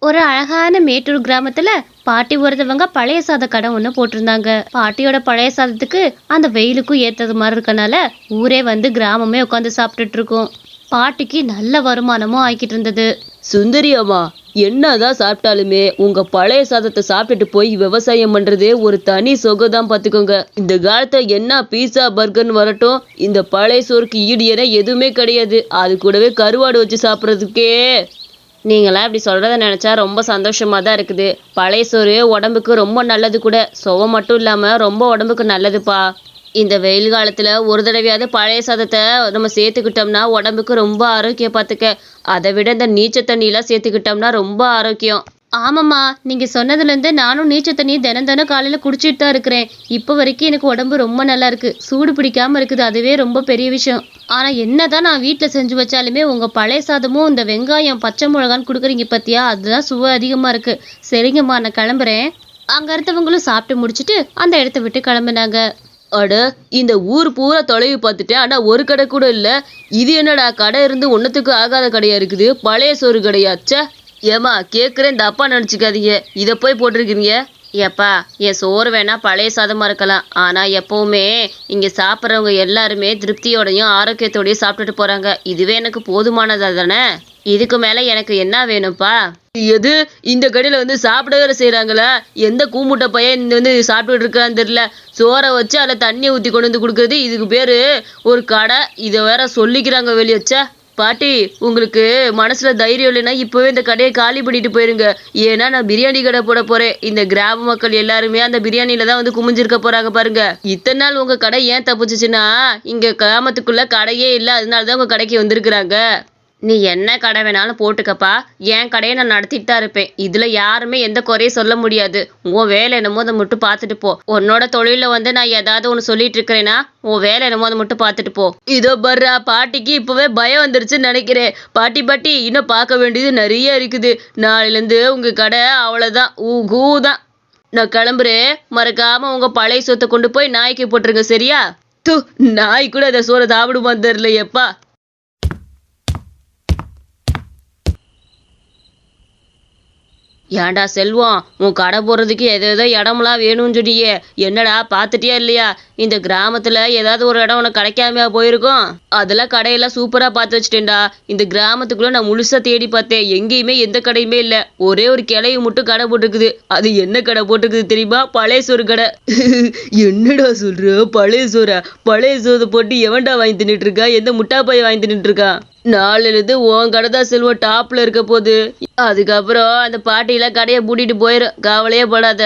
ஒரு அழகான மேட்டூர் கிராமத்துல பாட்டி ஒருத்தவங்க பழைய சாத கடை ஒண்ணு போட்டிருந்தாங்க. பாட்டியோட பழைய சாதத்துக்கு அந்த வெயிலுக்கும் ஏத்தது மாதிரி இருக்கனால ஊரே வந்து கிராமமே உட்காந்து சாப்பிட்டுட்டு இருக்கோம். பாட்டிக்கு நல்ல வருமானமும் ஆக்கிட்டு இருந்தது. சுந்தரி அம்மா, என்னதான் சாப்பிட்டாலுமே உங்க பழைய சாதத்தை சாப்பிட்டுட்டு போய் விவசாயம் பண்றதே ஒரு தனி சுகதான் பாத்துக்கோங்க. இந்த காலத்துல என்ன பீஸா பர்கர்னு வரட்டும், இந்த பழைய சோறுக்கு ஈடு என எதுவுமே கிடையாது. அது கூடவே கருவாடு வச்சு சாப்பிட்றதுக்கே. நீங்களாம் இப்படி சொல்றத நினைச்சா ரொம்ப சந்தோஷமா தான் இருக்குது. பழைய சோறு உடம்புக்கு ரொம்ப நல்லது கூட. சுவை மட்டும் இல்லாம ரொம்ப உடம்புக்கு நல்லதுப்பா. இந்த வெயில் காலத்துல ஒரு தடவையாவது பழைய சாதத்தை நம்ம சேர்த்துக்கிட்டோம்னா உடம்புக்கு ரொம்ப ஆரோக்கியம் பார்த்துக்க. அதை விட இந்த நீச்ச தண்ணியெல்லாம் சேர்த்துக்கிட்டோம்னா ரொம்ப ஆரோக்கியம். ஆமாம்மா, நீங்க சொன்னதுல இருந்து நானும் நீச்சல் தண்ணி தினம் தினம் காலையில குடிச்சிட்டு தான் இருக்கிறேன். இப்ப வரைக்கும் எனக்கு உடம்பு ரொம்ப நல்லா இருக்கு. சூடு பிடிக்காம இருக்குது, அதுவே ரொம்ப பெரிய விஷயம். ஆனா என்னதான் நான் வீட்டுல செஞ்சு வச்சாலுமே உங்க பழைய சாதமும் இந்த வெங்காயம் பச்சை மிளகான்னு கொடுக்குறீங்க பத்தியா, அதுதான் சுவை அதிகமா இருக்கு. சரிங்கம்மா, நான் கிளம்புறேன். அங்க இருந்தவங்களும் சாப்பிட்டு முடிச்சிட்டு அந்த இடத்த விட்டு கிளம்புனாங்க. அட, இந்த ஊர் பூரா தொலைவி பார்த்துட்டேன், ஆனா ஒரு கடை கூட இல்ல. இது என்னடா, கடை இருந்து ஒன்னத்துக்கு ஆகாத கடையா இருக்குது. பழைய சோறு கடையாச்சே. ஏமா கேட்குறேன், தப்பா நினச்சிக்காதீங்க. இதை போய் போட்டிருக்கீங்க. ஏப்பா, என் சோறு வேணா பழைய சாதமா இருக்கலாம், ஆனா எப்பவுமே இங்க சாப்பிட்றவங்க எல்லாருமே திருப்தியோடையும் ஆரோக்கியத்தோடயும் சாப்பிட்டுட்டு போறாங்க. இதுவே எனக்கு போதுமானதா தானே. இதுக்கு மேல எனக்கு என்ன வேணும்ப்பா? எது, இந்த கடையில வந்து சாப்பிடவே செய்யறாங்களா? எந்த கூமுட்டை பையன் இந்த வந்து சாப்பிட்டுட்டு இருக்கான்னு தெரியல. சோறை வச்சு அதில் தண்ணியை ஊற்றி கொண்டு வந்து கொடுக்குறது, இதுக்கு பேரு ஒரு கடை. இதை வேற சொல்லிக்கிறாங்க வெளியச்சா. பாட்டி, உங்களுக்கு மனசுல தைரியம் இல்லைன்னா இப்பவே இந்த கடையை காலி பண்ணிட்டு போயிருங்க. ஏன்னா நான் பிரியாணி கடை போட போறேன். இந்த கிராம மக்கள் எல்லாருமே அந்த பிரியாணியில தான் வந்து குமிஞ்சிருக்க போறாங்க பாருங்க. இத்தனை நாள் உங்க கடை ஏன் தப்புச்சுன்னா, இங்க கிராமத்துக்குள்ள கடையே இல்லை, அதனாலதான் உங்க கடைக்கு வந்திருக்கிறாங்க. நீ என்ன கடை வேணாலும் போட்டுக்கப்பா, என் கடையை நான் நடத்திட்டு தான் இருப்பேன். இதுல யாருமே எந்த குறையும் சொல்ல முடியாது. உன் வேலை என்னமோ அதை மட்டும் பார்த்துட்டு போ. உன்னோட தொழில வந்து நான் ஏதாவது ஒன்று சொல்லிட்டு இருக்கிறேன்னா உன் வேலை என்னமோ அதை மட்டும் பார்த்துட்டு போ. இதோ பர்றா, பாட்டிக்கு இப்பவே பயம் வந்துருச்சுன்னு நினைக்கிறேன். பாட்டி பாட்டி, இன்னும் பார்க்க வேண்டியது நிறைய இருக்குது. நாளையிலேருந்து உங்க கடை அவ்வளோதான், ஊதான். நான் கிளம்புறேன். மறக்காம உங்க பழைய சொத்தை கொண்டு போய் நாய்க்கு போட்டுருங்க, சரியா? தூ, நாய் கூட அதை சோறை சாப்பிடுமான்னு தெரியலையப்பா. ஏன்டா செல்வம், உன் கடை போடுறதுக்கு ஏதோ இடம்லாம் வேணும்னு சொன்னியே, என்னடா பார்த்துட்டியா இல்லையா? இந்த கிராமத்துல ஏதாவது ஒரு இடம் உனக்கு கிடைக்காமையா போயிருக்கும்? அதெல்லாம் கடையெல்லாம் சூப்பரா பார்த்து வச்சுட்டேன்டா. இந்த கிராமத்துக்குள்ள நான் முழுசா தேடி பார்த்தேன், எங்கேயுமே எந்த கடையுமே இல்லை. ஒரே ஒரு கிளையை மட்டும் கடை போட்டுருக்குது. அது என்ன கடை போட்டுருக்குது தெரியுமா? பழைய சோறு கடை. என்னடா சொல்ற, பழைய சோறா? பழைய சோறு போட்டு எவன்டா வாங்கி தின்னுட்டு இருக்கா? எந்த முட்டா பைய வாங்கி தின்னுட்டு இருக்கான்? நாளிலிருந்து உன் கடை தான் செல்வம் டாப்ல இருக்க போகுது. அதுக்கப்புறம் அந்த பாட்டியெல்லாம் கடையை பூட்டிட்டு போயிடும், கவலையே படாத.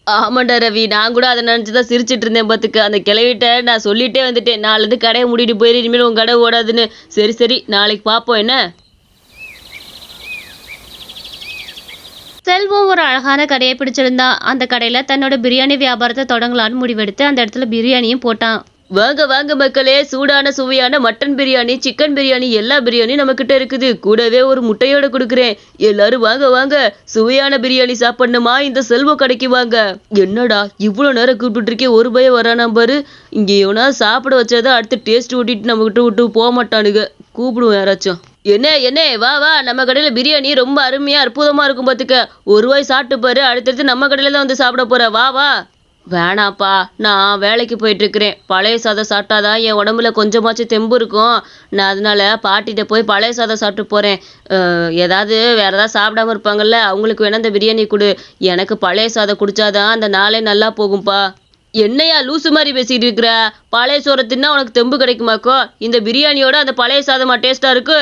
ஆமாண்டா ரவி, நான் கூட அதை நினைச்சுதான் சிரிச்சிட்டு இருந்தேன் பார்த்துக்க. அந்த கிளவிட்ட நான் சொல்லிட்டே வந்துட்டேன், நாளிலிருந்து கடையை மூடிட்டு போயிரு, இனிமேல் உன் கடை ஓடாதுன்னு. சரி சரி, நாளைக்கு பார்ப்போம் என்ன. செல்வம் ஒரு அழகான கடையை பிடிச்சிருந்தான். அந்த கடையில தன்னோட பிரியாணி வியாபாரத்தை தொடங்கலான்னு முடிவெடுத்து அந்த இடத்துல பிரியாணியும் போட்டான். வாங்க வாங்க மக்களே, சூடான சுவையான மட்டன் பிரியாணி, சிக்கன் பிரியாணி, எல்லா பிரியாணியும் நம்ம கிட்ட இருக்குது. கூடவே ஒரு முட்டையோட கொடுக்குறேன். எல்லாரும் வாங்க வாங்க, சுவையான பிரியாணி சாப்பிடணுமா? இந்த செல்வ கடைக்கு வாங்க. என்னடா இவ்வளவு நேரம் கூப்பிட்டு இருக்கே, ஒரு பயம் வரானா பாரு. இங்க எவனா சாப்பிட வச்சாதான் அடுத்து டேஸ்ட் ஓட்டிட்டு நம்ம கிட்ட விட்டு போக மாட்டானுங்க. கூப்பிடுவோம் யாராச்சும். என்ன வா வா, நம்ம கடையில பிரியாணி ரொம்ப அருமையா அற்புதமா இருக்கும் பார்த்துக்க. ஒரு வாய் சாப்பிட்டு பாரு, அடுத்தடுத்து நம்ம கடையில தான் வந்து சாப்பிட போற. வா வா. வேணாப்பா, நான் வேலைக்கு போயிட்டு இருக்கிறேன். பழைய சாதம் சாப்பிட்டாதான் என் உடம்புல கொஞ்சமாச்சும் தெம்பு இருக்கும். நான் அதனால பாட்டிகிட்ட போய் பழைய சாதம் சாப்பிட்டு போறேன். ஏதாவது வேற ஏதாவது சாப்பிடாம இருப்பாங்கல்ல, அவங்களுக்கு வேணா இந்த பிரியாணி கொடு. எனக்கு பழைய சாதம் குடிச்சாதான் அந்த நாளே நல்லா போகும்பா. என்னையா லூசு மாதிரி பேசிட்டு இருக்கிற? பழைய சோறை தின்னா உனக்கு தெம்பு கிடைக்குமாக்கோ? இந்த பிரியாணியோட அந்த பழைய சாதமா டேஸ்டா இருக்கு?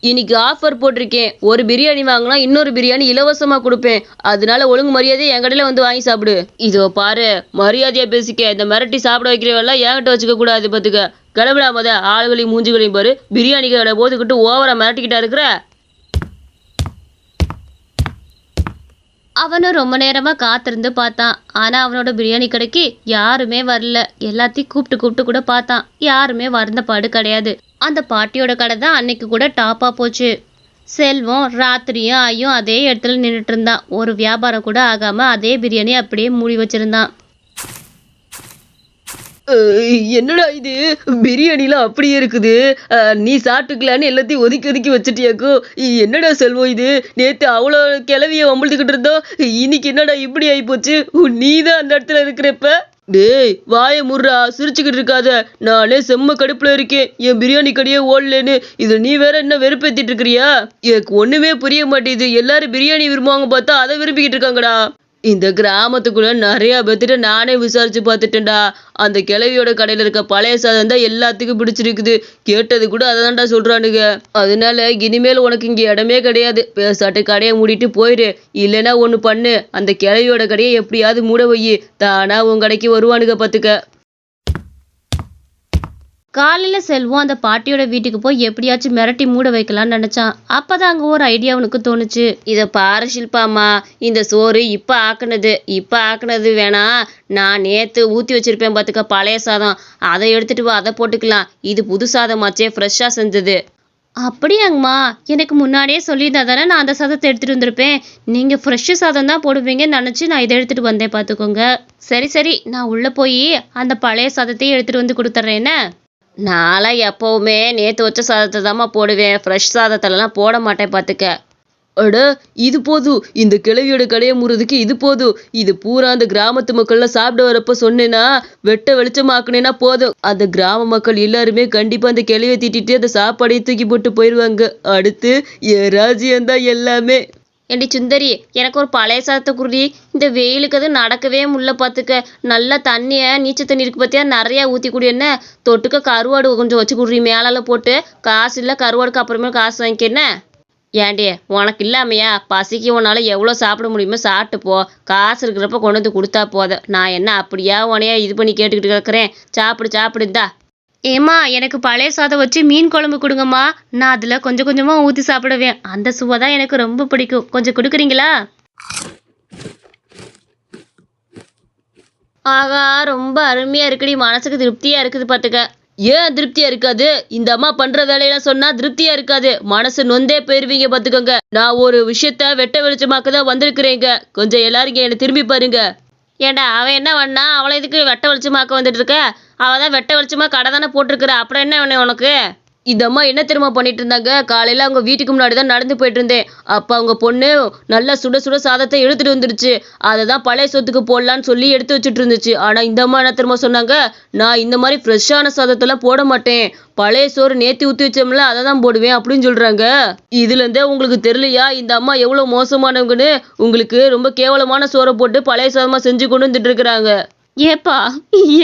இன்னைக்கு ஆஃபர் போட்டிருக்கேன், ஒரு பிரியாணி வாங்கினா இன்னொரு பிரியாணி இலவசமா கொடுப்பேன். அதனால ஒழுங்கு மரியாதை என் கடையில வந்து வாங்கி சாப்பிடு. இதோ பாரு, மரியாதையா பேசிக்க. இந்த மிரட்டி சாப்பிட வைக்கிறவெல்லாம் என்கிட்ட வச்சுக்க கூடாது பார்த்துக்க. கிளம்பிடாமத ஆளுகளையும் மூஞ்சிகளையும் பாரு. பிரியாணி கடை போதுக்கிட்டு ஓவரா மிரட்டிக்கிட்டா இருக்கிற. அவனும் ரொம்ப நேரமா காத்திருந்து பார்த்தான். ஆனா அவனோட பிரியாணி கடைக்கு யாருமே வரல. எல்லாத்தையும் கூப்பிட்டு கூப்பிட்டு கூட பார்த்தான், யாருமே வந்த பாடு கிடையாது. அந்த பாட்டியோட கடை தான் அன்னைக்கு கூட டாப்பா போச்சு. செல்வம் ராத்திரியும் ஆயும் அதே இடத்துல நின்றுட்டு இருந்தான். ஒரு வியாபாரம் கூட ஆகாம அதே பிரியாணி அப்படியே மூடி வச்சிருந்தான். என்னடா இது பிரியாணிலாம் அப்படியே இருக்குது. நீ சாப்பிட்டுக்கலான்னு எல்லாத்தையும் ஒதுக்கி ஒதுக்கி வச்சுட்டியாக்கும். என்னடா செல்வம் இது, நேத்து அவ்வளோ கிளவிய வம்பிழுத்துக்கிட்டு இருந்தோம், இன்னைக்கு என்னடா இப்படி ஆயிப்போச்சு. நீ தான் அந்த இடத்துல இருக்கிறப்ப. டேய் வாய முர்றா, சிரிச்சுக்கிட்டு இருக்காத. நானே செம்ம கடுப்புல இருக்கேன், என் பிரியாணி கடையே ஓடலன்னு. இது நீ வேற என்ன வெறுப்பேத்திட்டு இருக்கிறியா? எனக்கு ஒண்ணுமே புரிய மாட்டேங்குது. எல்லாரும் பிரியாணி விரும்புவாங்க பார்த்தா அதை விரும்பிக்கிட்டு இருக்காங்கடா. இந்த கிராமத்துக்குள்ள நிறைய பேர்த்திட்ட நானே விசாரிச்சு பார்த்துட்டேன்டா. அந்த கிழவியோட கடையில இருக்க பழைய சாதம் தான் எல்லாத்துக்கும் பிடிச்சிருக்குது. கேட்டது கூட அதை தான்டா சொல்றானுங்க. அதனால இனிமேல் உனக்கு இங்க இடமே கிடையாது. பேசாட்டு கடையை மூடிட்டு போயிரு. இல்லைன்னா ஒண்ணு பண்ணு, அந்த கிழவியோட கடையை எப்படியாவது மூட வை. தானா உன் கடைக்கு வருவானுங்க பாத்துக்க. காலையில செல்வம் அந்த பாட்டியோட வீட்டுக்கு போய் எப்படியாச்சும் மிரட்டி மூட வைக்கலாம்னு நினைச்சான். அப்பதான் அங்க ஒரு ஐடியா அவனுக்கு தோணுச்சு. இத பாரு ஷில்பாம்மா, இந்த சோறு இப்ப ஆக்குனது வேணா. நான் நேத்து ஊத்தி வச்சிருப்பேன் பாத்துக்க பழைய சாதம், அதை எடுத்துட்டு வா, அதை போட்டுக்கலாம். இது புது சாதமாச்சே, ஃப்ரெஷ்ஷா செஞ்சது. அப்படியாங்கம்மா, எனக்கு முன்னாடியே சொல்லியிருந்தா தானே நான் அந்த சாதத்தை எடுத்துட்டு வந்திருப்பேன். நீங்க ஃப்ரெஷ் சாதம் தான் போடுவீங்கன்னு நினைச்சு நான் இதை எடுத்துட்டு வந்தேன் பாத்துக்கோங்க. சரி சரி, நான் உள்ள போய் அந்த பழைய சாதத்தையும் எடுத்துட்டு வந்து கொடுத்துட்றேன். என்ன, நான்லாம் எப்பவுமே நேத்து வச்ச சாதத்தை தாம்மா போடுவேன், ஃப்ரெஷ் சாதத்துலலாம் போட மாட்டேன் பாத்துக்க. அட இது போதும், இந்த கிழவியோட கடையை மூடுறதுக்கு இது போதும். இது பூரா அந்த கிராமத்து மக்கள்லாம் சாப்பிட வரப்ப சொன்னேன்னா, வெட்ட வெளிச்சமாக்குனேன்னா போதும், அந்த கிராம மக்கள் எல்லாருமே கண்டிப்பா அந்த கிழவியை திட்டிட்டு அந்த சாப்பாடையும் தூக்கி போட்டு போயிடுவாங்க. அடுத்து என் ராஜ்யம் தான் எல்லாமே. ஏண்டி சுந்தரி, எனக்கு ஒரு பழைய சாதத்தை குடி. இந்த வெயிலுக்கு அது நடக்கவே முடியல பாத்துக்க. நல்லா தண்ணியை, நீச்சல் தண்ணி இருக்கு பார்த்தியா, நிறையா ஊற்றி குடி. என்ன தொட்டுக்க கருவாடு கொஞ்சம் வச்சு குடி, மேலால போட்டு. காசு இல்லை, கருவாடுக்கு அப்புறமே காசு வாங்கிக்க. ஏண்டி உனக்கு இல்லாமையா, பசிக்கு உன்னால எவ்வளோ சாப்பிட முடியுமோ சாப்பிட்டு போ. காசு இருக்கிறப்ப கொண்டு வந்து கொடுத்தா போதும். நான் என்ன அப்படியா உனையா இது பண்ணி கேட்டுக்கிட்டு கிடக்குறேன். சாப்பிடுந்தா. ஏம்மா, எனக்கு பழைய சாதம் வச்சு மீன் குழம்பு கொடுங்கம்மா. நான் அதில் கொஞ்சம் கொஞ்சமாக ஊற்றி சாப்பிடுவேன். அந்த சுவை தான் எனக்கு ரொம்ப பிடிக்கும். கொஞ்சம் கொடுக்குறீங்களா? ஆகா, ரொம்ப அருமையாக இருக்குடி, மனசுக்கு திருப்தியாக இருக்குது பார்த்துக்க. ஏன் திருப்தியா இருக்காது? இந்த அம்மா பண்ற வேலையெல்லாம் சொன்னா திருப்தியா இருக்காது, மனசு நொந்தே போயிருவீங்க பாத்துக்கோங்க. நான் ஒரு விஷயத்த வெட்ட வெளிச்சமாக்க தான் வந்திருக்கிறேங்க. கொஞ்சம் எல்லாரும் என்னை திரும்பி பாருங்க. ஏண்டா, அவன் என்ன பண்ணா? அவளை இதுக்கு வெட்ட வெளிச்சமாக்க வந்துட்டு இருக்க? அவள் தான் வெட்ட வெளிச்சமாக கடை தானே போட்டிருக்கிற, அப்புறம் என்ன வேணும் உனக்கு? இந்த அம்மா என்ன தெரியுமா பண்ணிட்டு இருந்தாங்க, காலையில அவங்க வீட்டுக்கு முன்னாடி தான் நடந்து போயிட்டு இருந்தேன். அப்ப அவங்க பொண்ணு நல்லா சுட சுட சாதத்தை எடுத்துட்டு வந்துருச்சு. அதை தான் பழைய சொத்துக்கு போடலான்னு சொல்லி எடுத்து வச்சுட்டு இருந்துச்சு. ஆனா இந்த அம்மா என்ன தெரியுமா சொன்னாங்க, நான் இந்த மாதிரி ஃப்ரெஷ்ஷான சாதத்தெல்லாம் போட மாட்டேன், பழைய சோறு நேத்தி ஊற்றி வச்சோம்ல அதை தான் போடுவேன் அப்படின்னு சொல்றாங்க. இதுல இருந்தே உங்களுக்கு தெரியலையா இந்த அம்மா எவ்வளவு மோசமானவங்கன்னு? உங்களுக்கு ரொம்ப கேவலமான சோறை போட்டு பழைய சாதமா செஞ்சு கொண்டு வந்துட்டு இருக்கிறாங்க. ஏப்பா,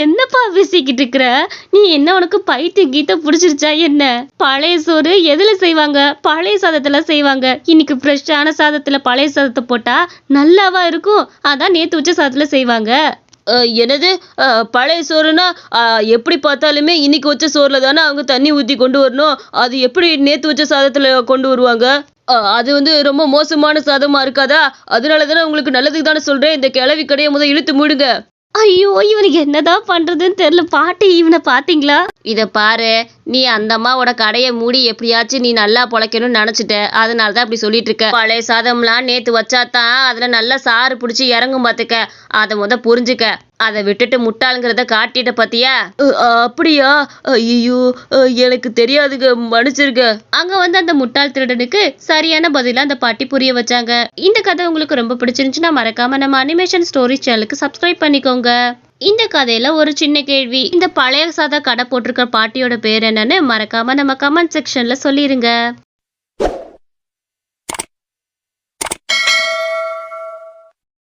என்னப்பா பேசிக்கிட்டு இருக்கிற நீ? என்ன உனக்கு பைத்தியம் கீத்த பிடிச்சிருச்சா என்ன? பழைய சோறு எதுல செய்வாங்க? பழைய சாதத்துல செய்வாங்க. இன்னைக்கு ஃப்ரெஷ்ஷான சாதத்துல பழைய சாதத்தை போட்டா நல்லாவா இருக்கும்? அதான் நேத்து வச்ச சாதத்துல செய்வாங்க. என்னது பழைய சோறுனா? எப்படி பார்த்தாலுமே இன்னைக்கு வச்ச சோறுல தானே அவங்க தண்ணி ஊற்றி கொண்டு வரணும். அது எப்படி நேத்து வச்ச சாதத்துல கொண்டு வருவாங்க? அது வந்து ரொம்ப மோசமான சாதமா இருக்காதா? அதனால தானே உங்களுக்கு நல்லதுக்கு தானே சொல்றேன், இந்த கிழவி கடையை முதல் இழுத்து மூடுங்க. ஐயோ, இவனுக்கு என்னதான் பண்றதுன்னு தெரியல. பாட்டி, இவனை பாத்தீங்களா? இத பாரு, நீ அந்த அம்மாவோட கடையை மூடி எப்படியாச்சும் நீ நல்லா பொழைக்கணும்னு நினைச்சிட்ட. அதனாலதான் அப்படி சொல்லிட்டு இருக்க. பழைய சாதம்லாம் நேத்து வச்சாதான் அதுல நல்லா சாறு பிடிச்சி இறங்கும் பாத்துக்க. அதை புரிஞ்சுக்க. அதை விட்டுட்டு முட்டாளுங்கிறத காட்டிட்ட பாத்தியா? அப்படியா? ஐயோ, எனக்கு தெரியாதுங்க, மன்னிச்சிருக்க. அங்க வந்து அந்த முட்டாள் திருடனுக்கு சரியான பதில அந்த பாட்டி புரிய வச்சாங்க. இந்த கதை உங்களுக்கு ரொம்ப பிடிச்சிருந்துச்சுன்னா மறக்காம நம்ம அனிமேஷன் ஸ்டோரிஸ் சேனலுக்கு சப்ஸ்கிரைப் பண்ணிக்கோங்க. இந்த கதையில ஒரு சின்ன கேள்வி, இந்த பழைய சாத கடை போட்டிருக்க பாட்டியோட பேர் என்னன்னு மறக்காம நம்ம கமெண்ட் செக்ஷன்ல சொல்லிருங்க.